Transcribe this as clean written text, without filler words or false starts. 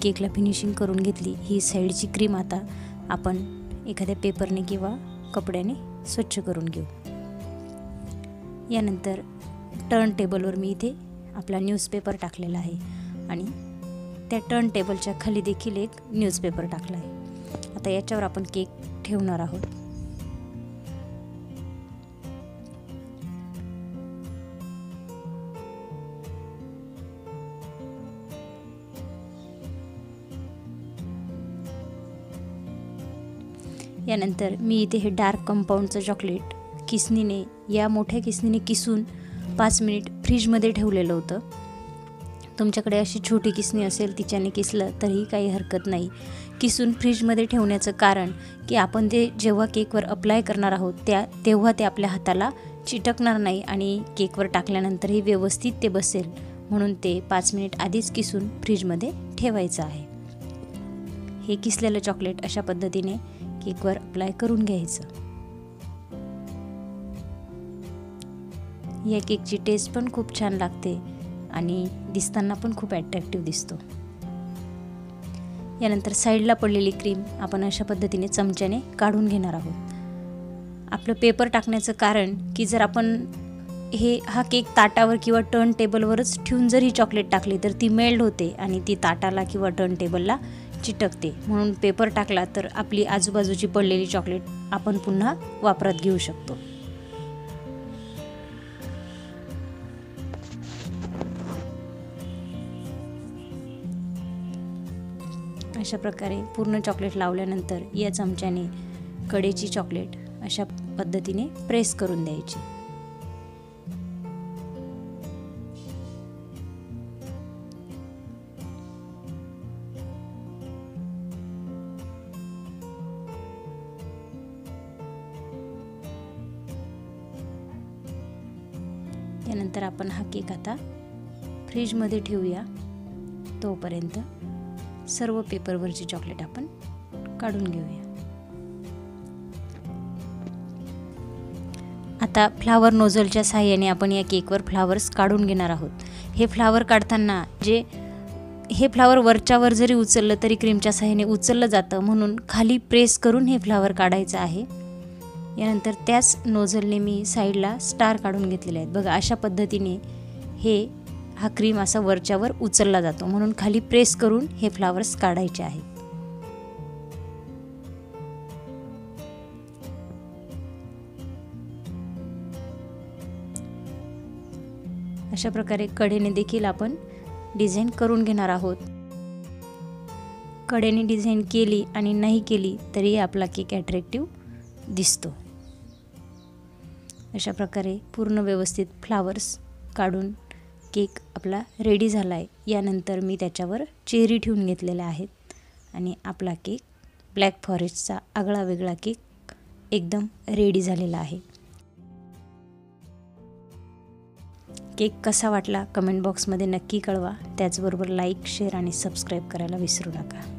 केकला फिनिशिंग करून घेतली. ही साईडची क्रीम आता आपण एखाद्या पेपरने किंवा कपड्याने स्वच्छ करून घेऊ. यानंतर टर्न टेबलवर मी इथे आपला न्यूजपेपर टाकलेला आहे आणि त्या टर्न टेबलच्या खाली देखील एक न्यूजपेपर टाकला आहे. आता याच्यावर आपण केक ठेवणार आहोत. यानंतर मी इथे हे डार्क कंपाऊंडचं चॉकलेट किसनीने, या मोठ्या किसनीने किसून 5 मिनिट फ्रीजमध्ये ठेवलेलं होतं. तुमच्याकडे अशी छोटी किसनी असेल तिच्याने किसलं तरीही काही हरकत नाही. किसून फ्रीजमध्ये ठेवण्याचं कारण की आपण ते जेव्हा केकवर अप्लाय करणार आहोत तेव्हा ते आपल्या हाताला चिटकणार नाही आणि केकवर टाकल्यानंतरही व्यवस्थित ते बसेल, म्हणून ते 5 मिनिट आधीच किसून फ्रीजमध्ये ठेवायचं आहे. हे किसलेलं चॉकलेट अशा पद्धतीने केकवर अप्लाय करून घ्यायचं. या केकची टेस्ट पण खूप छान लागते आणि दिसताना पण खूप अट्रॅक्टिव्ह दिसतो. यानंतर साईडला पडलेली क्रीम आपण अशा पद्धतीने चमच्याने काढून घेणार आहोत. आपलं पेपर टाकण्याचं कारण की जर आपण हा केक ताटावर किंवा टर्न टेबलवरच ठेवून जर ही चॉकलेट टाकली तर ती मेल्ट होते आणि ती ताटाला किंवा टर्न टेबलला चिटकते, म्हणून पेपर टाकला तर आपली आजूबाजूची पडलेली चॉकलेट आपण पुन्हा वापरात घेऊ शकतो. अशा प्रकारे पूर्ण चॉकलेट लावल्यानंतर या चमच्याने कडेची चॉकलेट अशा पद्धतीने प्रेस करून द्यायची. त्यानंतर आपण हा केक आता फ्रीजमध्ये ठेवूया. तोपर्यंत सर्व पेपरवरची चॉकलेट आपण काढून घेऊया. आता फ्लावर नोझलच्या साहाय्याने आपण या केकवर फ्लावर्स काढून घेणार आहोत. हे फ्लावर काढताना हे फ्लावर वरच्यावर जरी उचललं तरी क्रीमच्या साहाय्याने उचललं जातं, म्हणून खाली प्रेस करून हे फ्लावर काढायचं आहे. यानंतर त्याच नोझलने मी साईडला स्टार काढून घेतलेले आहेत. बघा अशा पद्धतीने हा क्रीम असा वरच्यावर उचलला जातो, म्हणून खाली प्रेस करून हे फ्लावर्स काढायचे आहेत. अशा प्रकारे कडेने देखील आपण डिझाईन करून घेणार आहोत. कडेने डिझाईन केली आणि नाही केली तरी आपला केक अट्रॅक्टिव्ह दिसतो. अशा प्रकारे पूर्ण व्यवस्थित फ्लावर्स काढून केक आपला रेडी झाला आहे. यानंतर मी त्याच्यावर चेरी ठेवून घेतलेल्या आहेत आणि आपला केक ब्लॅक फॉरेस्टचा आगळा वेगळा केक एकदम रेडी झालेला आहे. केक कसा वाटला कमेंट बॉक्समध्ये नक्की कळवा. त्याचबरोबर लाईक, शेअर आणि सबस्क्राईब करायला विसरू नका.